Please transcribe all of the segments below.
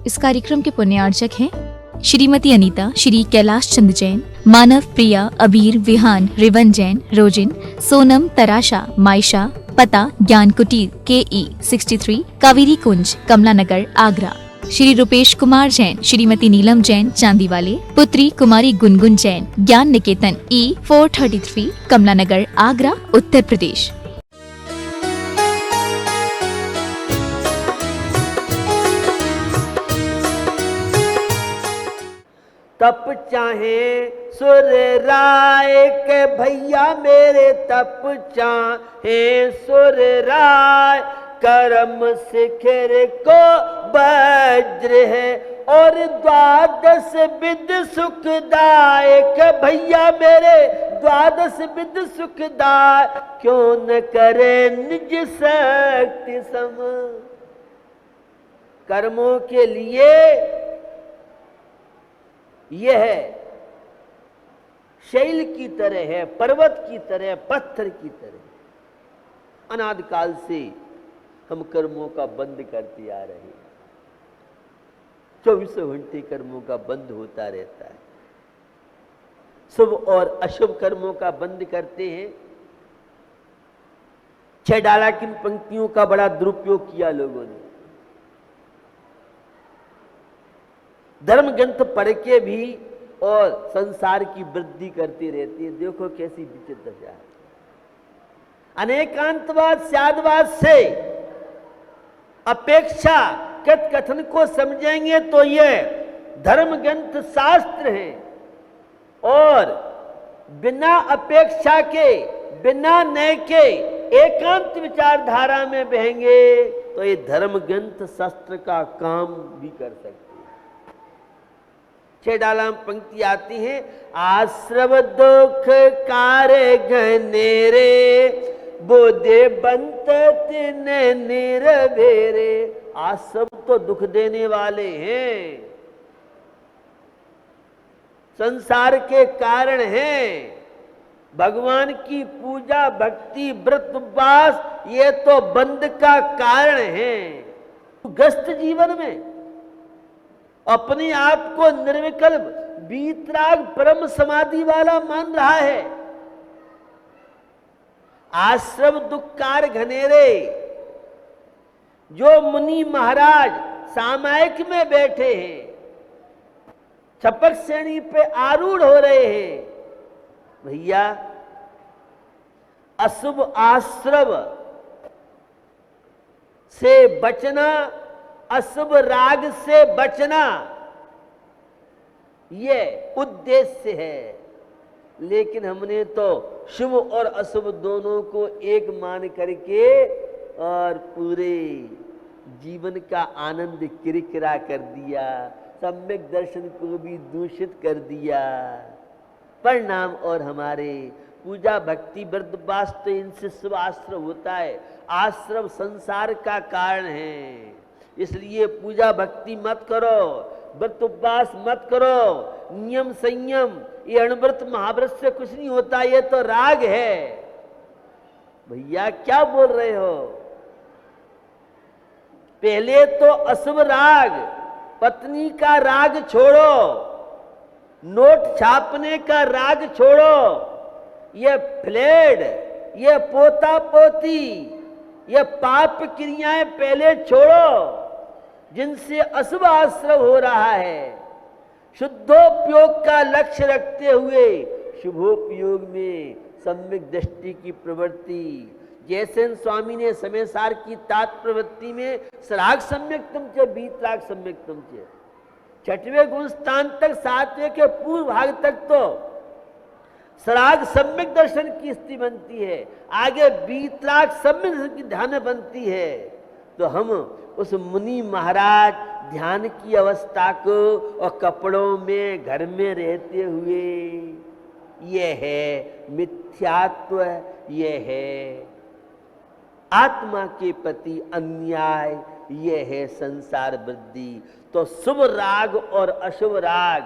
इस कार्यक्रम के पुण्यार्चक हैं श्रीमती अनीता, श्री कैलाश चंद जैन, मानव, प्रिया, अबीर, विहान, रिवन जैन, रोजिन, सोनम, तराशा, मायशा। पता ज्ञान कुटीर, KE 63, कावेरी कुंज, कमला नगर, आगरा। श्री रूपेश कुमार जैन, श्रीमती नीलम जैन, चांदीवाले। पुत्री कुमारी गुनगुन जैन, ज्ञान निकेतन E 433, कमला नगर, आगरा, उत्तर प्रदेश। तप चाहे सुर राय के भैया मेरे, तप चाहे सुर राय। कर्म शिखर को वज्र है और द्वादश विद सुखदायक। भैया मेरे द्वादश विद सुखदाय, क्यों न करे निज शक्ति सम। कर्मों के लिए यह शैल की तरह है, पर्वत की तरह, पत्थर की तरह। अनादि काल से हम कर्मों का बंद करते आ रहे हैं। 24 घंटे कर्मों का बंद होता रहता है। शुभ और अशुभ कर्मों का बंद करते हैं। 6 डाला की पंक्तियों का बड़ा दुरुपयोग किया लोगों ने। धर्म ग्रंथ पढ़ के भी और संसार की वृद्धि करती रहती है। देखो कैसी विचित्र दशा है। अनेकांतवाद स्यादवाद से अपेक्षा कथन को समझेंगे तो ये धर्म ग्रंथ शास्त्र हैं और बिना अपेक्षा के, बिना नय के एकांत विचारधारा में बहेंगे तो ये धर्म ग्रंथ शास्त्र का काम भी कर सकते हैं। 6 डाला पंक्ति आती है। आश्रव दुख कार्य घनेरे, बोधे बंत तिन निरवेरे। आश्रव तो दुख देने वाले हैं, संसार के कारण हैं। भगवान की पूजा, भक्ति, व्रत, उपवास ये तो बंध का कारण है। ग्रस्त जीवन में अपने आप को निर्विकल्प, वीतराग, परम समाधि वाला मान रहा है। आश्रम दुखकार घनेरे, जो मुनि महाराज सामायिक में बैठे हैं, छपक श्रेणी पे आरूढ़ हो रहे हैं, भैया अशुभ आश्रव से बचना, अशुभ राग से बचना, यह उद्देश्य है। लेकिन हमने तो शुभ और अशुभ दोनों को एक मान करके और पूरे जीवन का आनंद किरकिरा कर दिया, सम्यक दर्शन को भी दूषित कर दिया। परिणाम और हमारे पूजा, भक्ति, व्रत, उपवास तो इनसे शुभ आश्रव होता है। आश्रव संसार का कारण है, इसलिए पूजा भक्ति मत करो, व्रत उपवास मत करो, नियम संयम, ये अणुव्रत महाव्रत से कुछ नहीं होता, ये तो राग है। भैया क्या बोल रहे हो? पहले तो अशुभ राग, पत्नी का राग छोड़ो, नोट छापने का राग छोड़ो, ये फ्लेड, ये पोता पोती, ये पाप क्रियाएं पहले छोड़ो जिनसे अशुभ आश्रव हो रहा है। शुद्धोपयोग का लक्ष्य रखते हुए शुभोपयोग में सम्यक दृष्टि की प्रवृत्ति, जैसे स्वामी ने समय सार की तात प्रवृत्ति में सराग सम्यक्तम च बीतराग सम्यक्तम च, 6वें गुण स्थान तक 7वें के पूर्व भाग तक तो सराग सम्यक दर्शन की स्थिति बनती है, आगे बीतराग सम्यक दर्शन की ध्यान बनती है। तो हम उस मुनि महाराज ध्यान की अवस्था को और कपड़ों में, घर में रहते हुए, यह है मिथ्यात्व, यह है आत्मा के प्रति अन्याय, यह है संसार वृद्धि। तो शुभ राग और अशुभ राग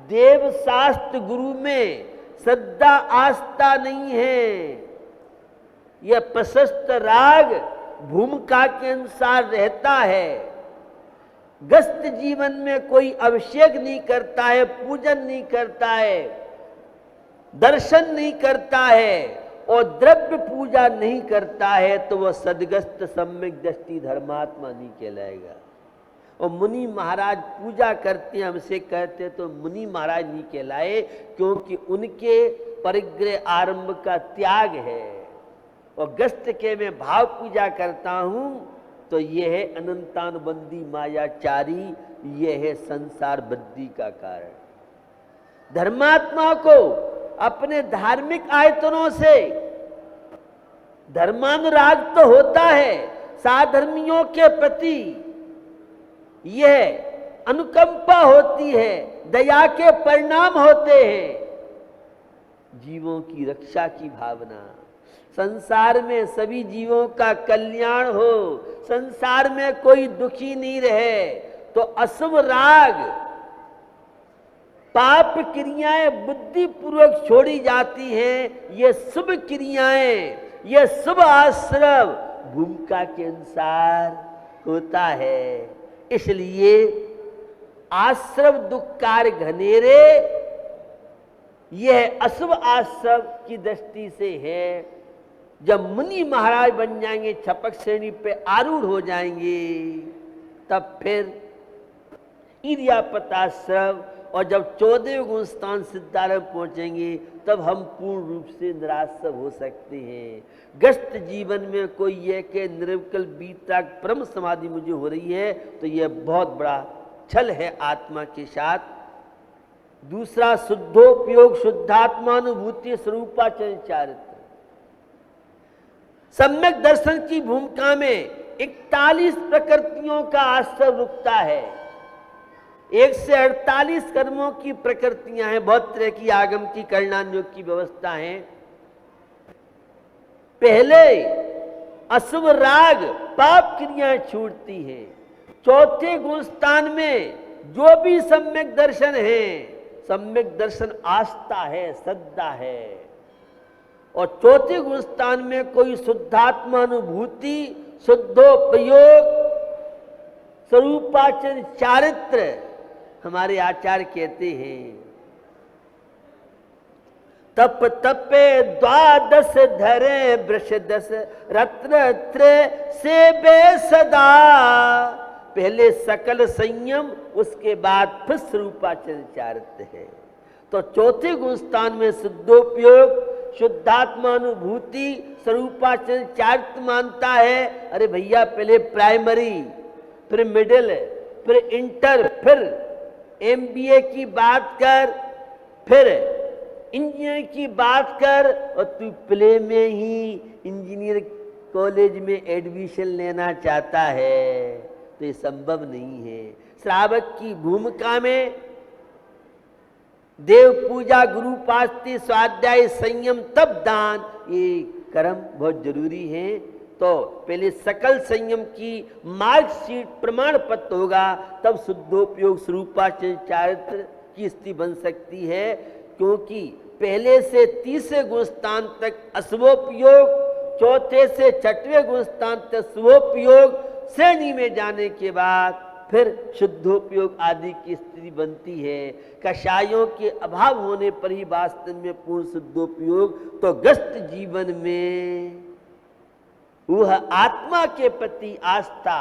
देव शास्त्र गुरु में श्रद्धा आस्था नहीं है। यह प्रशस्त राग भूमिका के अनुसार रहता है, गृहस्थ जीवन में कोई अभिषेक नहीं करता है, पूजन नहीं करता है, दर्शन नहीं करता है और द्रव्य पूजा नहीं करता है, तो वह सदगस्त सम्यक दृष्टि धर्मात्मा नहीं कहलाएगा। और मुनि महाराज पूजा करते हैं, हमसे कहते तो मुनि महाराज नहीं कहलाए, क्योंकि उनके परिग्रह आरंभ का त्याग है। और गस्त के मैं भाव पूजा करता हूं तो यह है अनंतानुबंधी मायाचारी, यह है संसार बद्धि का कारण। धर्मात्मा को अपने धार्मिक आयतनों से धर्मानुराग तो होता है, साधर्मियों के प्रति यह अनुकंपा होती है, दया के परिणाम होते हैं, जीवों की रक्षा की भावना, संसार में सभी जीवों का कल्याण हो, संसार में कोई दुखी नहीं रहे, तो अशुभ राग पाप क्रियाएं बुद्धि पूर्वक छोड़ी जाती हैं। ये शुभ क्रियाएं, ये शुभ आश्रव भूमिका के अनुसार होता है। इसलिए आश्रव दुखकार घनेरे, यह अशुभ आश्रव की दृष्टि से है। जब मुनि महाराज बन जाएंगे, छपक श्रेणी पे आरूढ़ हो जाएंगे, तब फिर इर्यापताश्रव, और जब 14वें गुण स्थान सिद्धारंभ पहुंचेंगे, तब हम पूर्ण रूप से निराश्रव हो सकते हैं। गृहस्थ जीवन में कोई यह कि निर्विकल्प बीतराग परम समाधि मुझे हो रही है, तो यह बहुत बड़ा छल है आत्मा के साथ। दूसरा, शुद्धोपयोग, शुद्धात्मानुभूति, स्वरूपाचरण चारित्र। सम्यक दर्शन की भूमिका में 41 प्रकृतियों का आश्रय रुकता है। 1 से 48 कर्मों की प्रकृतियां हैं, बहुत तरह की आगम की करणानुयोग की व्यवस्था है। पहले अशुभ राग पाप क्रियाएं छूटती हैं। चौथे गुण स्थान में जो भी सम्यक दर्शन है, सम्यक दर्शन आस्था है, श्रद्धा है। और चौथे गुण स्थान में कोई शुद्धात्मानुभूति, शुद्धोपयोग, स्वरूपाचरण चारित्र। हमारे आचार्य कहते हैं, तप तपे द्वादश धरे वृष दस रत्न त्रय सेबे सदा। पहले सकल संयम, उसके बाद फिर स्वरूपाचरण चारित्र है। तो चौथे गुण स्थान में शुद्धोपयोग, शुद्धात्मानुभूति, स्वरूपाचरण चारित्र मानता है। अरे भैया, पहले प्राइमरी, फिर मिडिल, फिर इंटर, फिर MBA की बात कर, फिर इंजीनियर की बात कर, और तू प्ले में ही इंजीनियर कॉलेज में एडमिशन लेना चाहता है, तो ये संभव नहीं है। श्रावक की भूमिका में देव पूजा, गुरु पास्ती, स्वाध्याय, संयम, तप दान, ये कर्म बहुत जरूरी है। तो पहले सकल संयम की मार्कशीट, प्रमाण पत्र होगा, तब शुद्धोपयोग, स्वरूपाचरण चारित्र की स्थिति बन सकती है। क्योंकि पहले से 30वें गुण स्थान तक अशुभोपयोग, चौथे से 6वें गुण स्थान तक शुभोपयोग, श्रेणी में जाने के बाद फिर शुद्धोपयोग आदि की स्थिति बनती है। कषायों के अभाव होने पर ही वास्तव में पूर्ण शुद्धोपयोग। तो गृहस्थ जीवन में वह आत्मा के प्रति आस्था,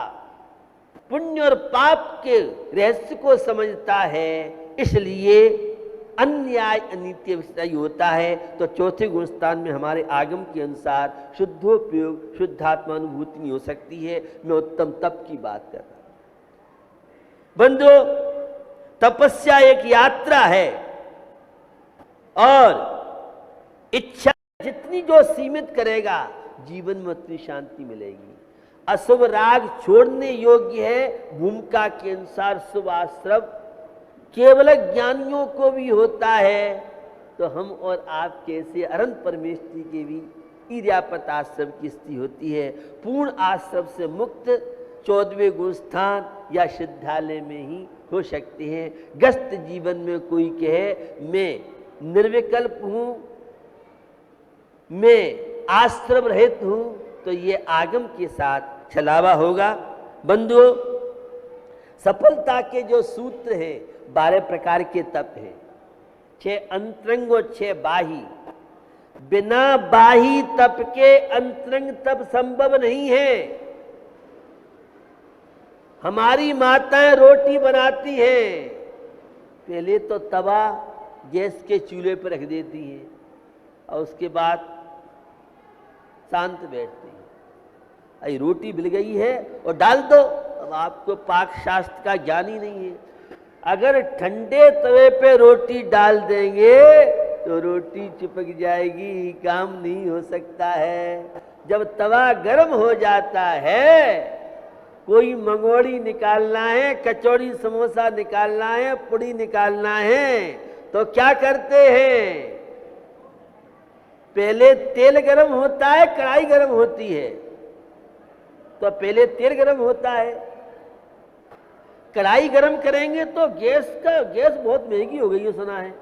पुण्य और पाप के रहस्य को समझता है, इसलिए अन्याय अनित्य विषय होता है। तो चौथे गुण स्थान में हमारे आगम के अनुसार शुद्धोपयोग, शुद्धात्मानुभूति नहीं हो सकती है। मैं उत्तम तप की बात कर रहा हूं। बंधु, तपस्या एक यात्रा है, और इच्छा जितनी जो सीमित करेगा, जीवन में उतनी शांति मिलेगी। अशुभ राग छोड़ने योग्य है। भूमिका के अनुसार शुभ आश्रव केवल ज्ञानियों को भी होता है, तो हम और आप कैसे अनंत परमेश्वरी के भी इर्यापत आश्रव की स्थिति होती है। पूर्ण आश्रव से मुक्त 14वें गुण स्थान या सिद्धालय में ही हो सकते हैं। गृहस्थ जीवन में कोई कहे मैं निर्विकल्प हूं, मैं आश्रम रहित हूं, तो ये आगम के साथ छलावा होगा। बंधुओं, सफलता के जो सूत्र हैं 12 प्रकार के तप हैं, 6 अंतरंग और 6 बाही। बिना बाही तप के अंतरंग तप संभव नहीं है। हमारी माताएं रोटी बनाती हैं, पहले तो तवा गैस के चूल्हे पर रख देती हैं और उसके बाद शांत बैठती हैं। अरे रोटी मिल गई है और डाल दो। अब आपको पाक शास्त्र का ज्ञान ही नहीं है। अगर ठंडे तवे पे रोटी डाल देंगे तो रोटी चिपक जाएगी, काम नहीं हो सकता है। जब तवा गर्म हो जाता है, कोई मंगोड़ी निकालना है, कचौड़ी समोसा निकालना है, पुड़ी निकालना है, तो क्या करते हैं? पहले तेल गरम होता है, कढ़ाई गरम होती है। तो पहले तेल गरम होता है, कढ़ाई गरम करेंगे तो गैस बहुत महंगी हो गई है, सुना है।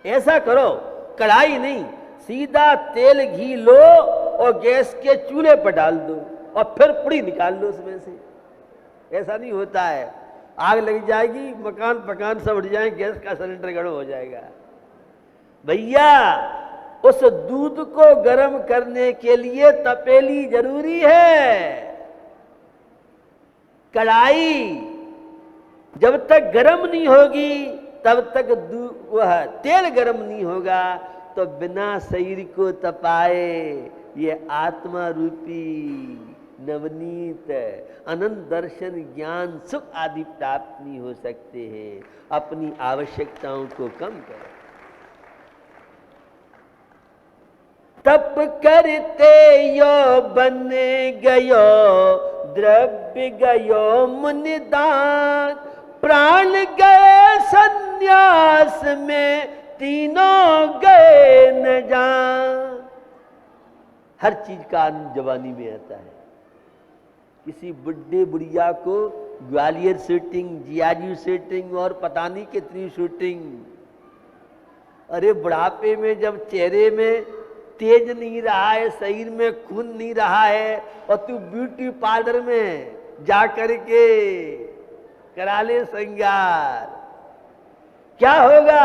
ऐसा करो, कढ़ाई नहीं, सीधा तेल घी लो और गैस के चूल्हे पर डाल दो और फिर पुड़ी निकाल लो उसमें से। ऐसा नहीं होता है, आग लग जाएगी, मकान सब उड़ जाए, गैस का सिलेंडर गड़बड़ हो जाएगा। भैया, उस दूध को गर्म करने के लिए तपेली जरूरी है। कढ़ाई जब तक गर्म नहीं होगी तब तक वह तेल गर्म नहीं होगा। तो बिना शरीर को तपाए ये आत्मा रूपी नवनीत अनंत दर्शन ज्ञान सुख आदि प्राप्त नहीं हो सकते हैं। अपनी आवश्यकताओं को कम करो। तप करते यो बन गयो द्रव्य गयो मुनिदान, प्राण गए संन्यास में तीनों गए न जान। हर चीज का आनंद जवानी में आता है। किसी बुढ़े बुढ़िया को ग्वालियर शूटिंग, जियाजू शूटिंग और पता नहीं कितनी शूटिंग। अरे बुढ़ापे में जब चेहरे में तेज नहीं रहा है, शरीर में खून नहीं रहा है और तू ब्यूटी पार्लर में जा करके करा ले श्रृंगार, क्या होगा?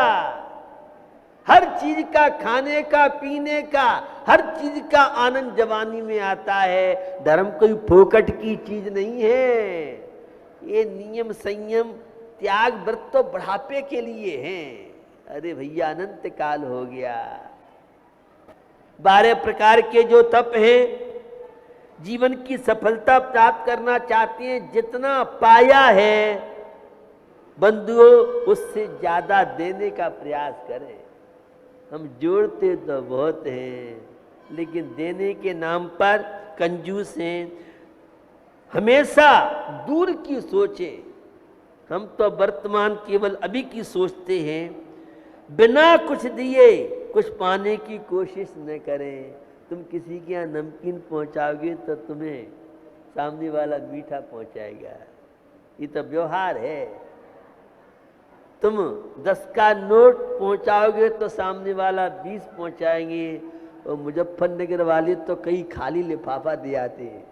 हर चीज का, खाने का, पीने का, हर चीज का आनंद जवानी में आता है। धर्म कोई फोकट की चीज नहीं है। ये नियम संयम त्याग व्रत तो बुढ़ापे के लिए हैं। अरे भैया, अनंत काल हो गया। 12 प्रकार के जो तप हैं, जीवन की सफलता प्राप्त करना चाहते हैं, जितना पाया है बंधुओं उससे ज्यादा देने का प्रयास करें। हम जोड़ते तो बहुत हैं, लेकिन देने के नाम पर कंजूस हैं। हमेशा दूर की सोचें। हम तो वर्तमान केवल अभी की सोचते हैं। बिना कुछ दिए कुछ पाने की कोशिश न करें। तुम किसी के यहाँ नमकीन पहुंचाओगे तो तुम्हें सामने वाला मीठा पहुंचाएगा। ये तो व्यवहार है। तुम 10 का नोट पहुंचाओगे तो सामने वाला 20 पहुंचाएंगे। और मुजफ्फरनगर वाले तो कई खाली लिफाफा दे आते हैं।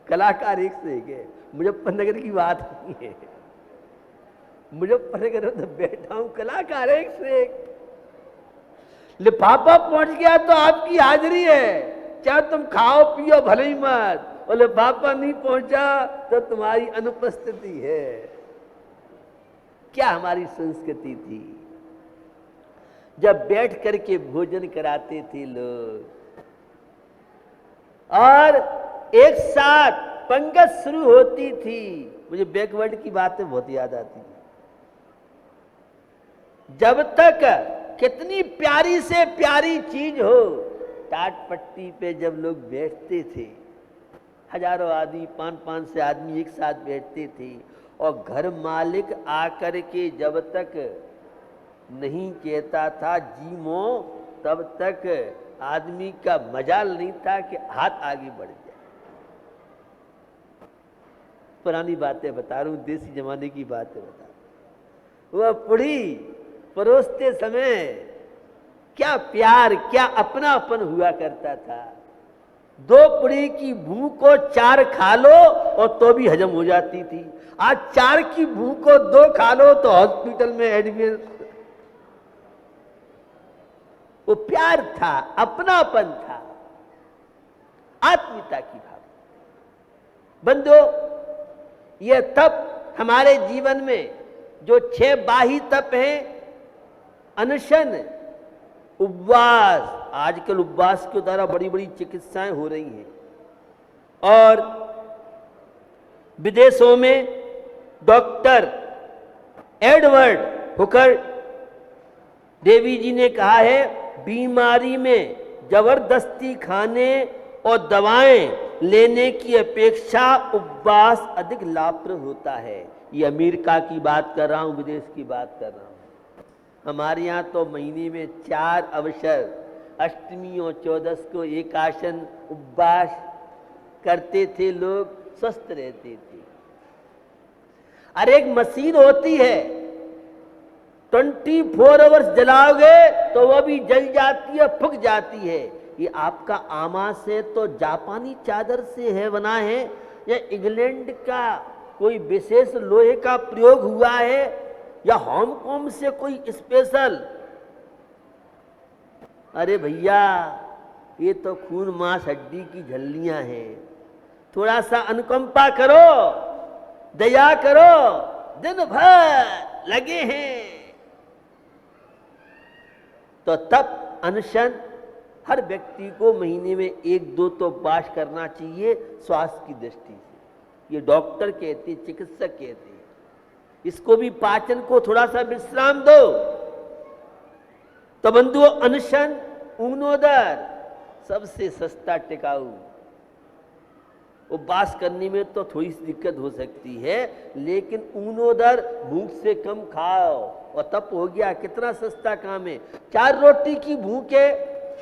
कलाकार एक से एक है। मुजफ्फरनगर की बात नहीं है, मुजफ्फरनगर में तो बैठा हूं, कलाकार एक से एक। लिफाफा पहुंच गया तो आपकी हाजिरी है, चाहे तुम खाओ पियो भले ही मत, और लिफाफा नहीं पहुंचा तो तुम्हारी अनुपस्थिति है। क्या हमारी संस्कृति थी? जब बैठ करके भोजन कराते थे लोग और एक साथ पंगत शुरू होती थी। मुझे बैकवर्ड की बातें बहुत याद आती थी। जब तक कितनी प्यारी से प्यारी चीज हो, टाट पट्टी पे जब लोग बैठते थे, हजारों आदमी, 500 आदमी एक साथ बैठते थे, और घर मालिक आकर के जब तक नहीं कहता था जी मो, तब तक आदमी का मजाल नहीं था कि हाथ आगे बढ़ जाए। पुरानी बातें बता रहा हूं, देसी जमाने की बातें बता रहा हूं। वह पुड़ी परोसते समय क्या प्यार, क्या अपनापन हुआ करता था। 2 पुड़ी की भूख को 4 खा लो और तो भी हजम हो जाती थी। आज 4 की भूख को 2 खा लो तो हॉस्पिटल में एडमिट। वो प्यार था, अपनापन था, आत्मीयता की भाव। बंदो, ये तप हमारे जीवन में जो 6 बाही तप हैं, अनशन, उपवास, आजकल उपवास के द्वारा बड़ी बड़ी चिकित्साएं हो रही हैं, और विदेशों में डॉक्टर एडवर्ड हुकर देवी जी ने कहा है, बीमारी में जबरदस्ती खाने और दवाएं लेने की अपेक्षा उपवास अधिक लाभप्रद होता है। ये अमेरिका की बात कर रहा हूं, विदेश की बात कर रहा हूं। हमारे यहाँ तो महीने में 4 अवसर, अष्टमी और 14 को एकादश उपवास करते थे, लोग स्वस्थ रहते थे। अरे एक मशीन होती है, 24 आवर्स जलाओगे तो वह भी जल जाती है, फूक जाती है। ये आपका आमास है तो जापानी चादर से है, बना है, या इंग्लैंड का कोई विशेष लोहे का प्रयोग हुआ है, या हांगकांग से कोई स्पेशल। अरे भैया, ये तो खून मांस हड्डी की झल्लियां हैं। थोड़ा सा अनुकंपा करो, दया करो, दिन भर लगे हैं। तो तप, अनशन हर व्यक्ति को महीने में 1-2 तो उपवास करना चाहिए, स्वास्थ्य की दृष्टि से। ये डॉक्टर कहते हैं, चिकित्सक कहते हैं। इसको भी पाचन को थोड़ा सा विश्राम दो। तो बंधुओं, अनशन, ऊनोदर सबसे सस्ता टिकाऊ। उपवास करने में तो थोड़ी सी दिक्कत हो सकती है, लेकिन ऊनोदर भूख से कम खाओ और तप हो गया। कितना सस्ता काम है। 4 रोटी की भूख है,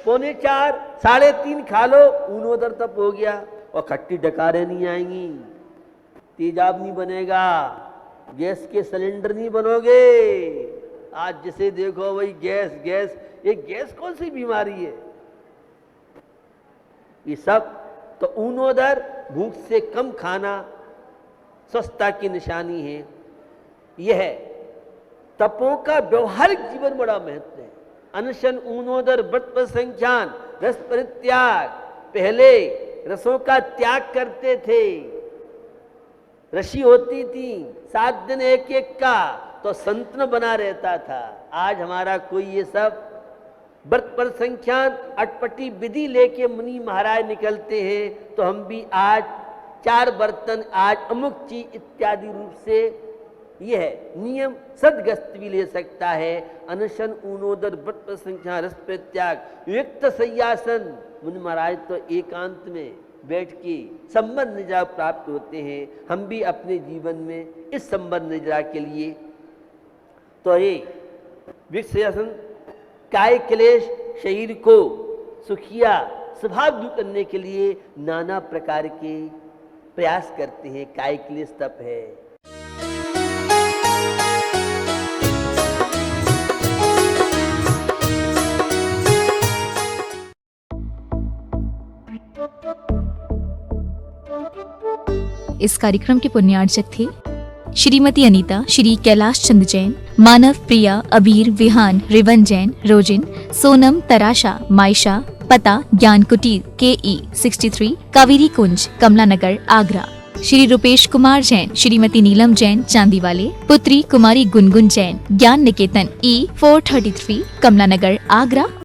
3:45, 3:30 खा लो, ऊनोदर तप हो गया। और खट्टी डकारें नहीं आएंगी, तेजाब नहीं बनेगा, गैस के सिलेंडर नहीं बनोगे। आज जिसे देखो वही गैस गैस। ये गैस कौन सी बीमारी है? ये सब तो ऊनोदर, भूख से कम खाना स्वस्थता की निशानी है। यह तपों का व्यवहारिक जीवन बड़ा महत्व है। अनशन, ऊनोदर, व्रत संख्यान, रस परित्याग। पहले रसों का त्याग करते थे, ऋषि होती थी 7 दिन एक का, तो संतन बना रहता था। आज हमारा कोई ये सब व्रत पर संख्यान, अटपटी विधि लेके मुनि महाराज निकलते हैं, तो हम भी आज 4 बर्तन, आज अमुक चीज इत्यादि रूप से यह नियम सदगस्त भी ले सकता है। अनशन, ऊनोदर, व्रत पर संख्यान, रस परित्याग, युक्त सय्यासन। मुनि महाराज तो एकांत में बैठ के संबंध निद्रा प्राप्त होते हैं। हम भी अपने जीवन में इस संबंध निद्रा के लिए तो ये विक्षयासन, काय क्लेश, शरीर को सुखिया स्वभाव दूर करने के लिए नाना प्रकार के प्रयास करते हैं। काय क्लेश तप है। इस कार्यक्रम के पुण्यार्चक थे श्रीमती अनीता, श्री कैलाश चंद जैन, मानव, प्रिया, अबीर, विहान, रिवन जैन, रोजिन, सोनम, तराशा, मायशा, पता, ज्ञान कुटीर, KE 63, कावेरी कुंज, कमला नगर, आगरा। श्री रूपेश कुमार जैन, श्रीमती नीलम जैन, चांदीवाले, पुत्री कुमारी गुनगुन जैन, ज्ञान निकेतन E 433, कमला नगर, आगरा।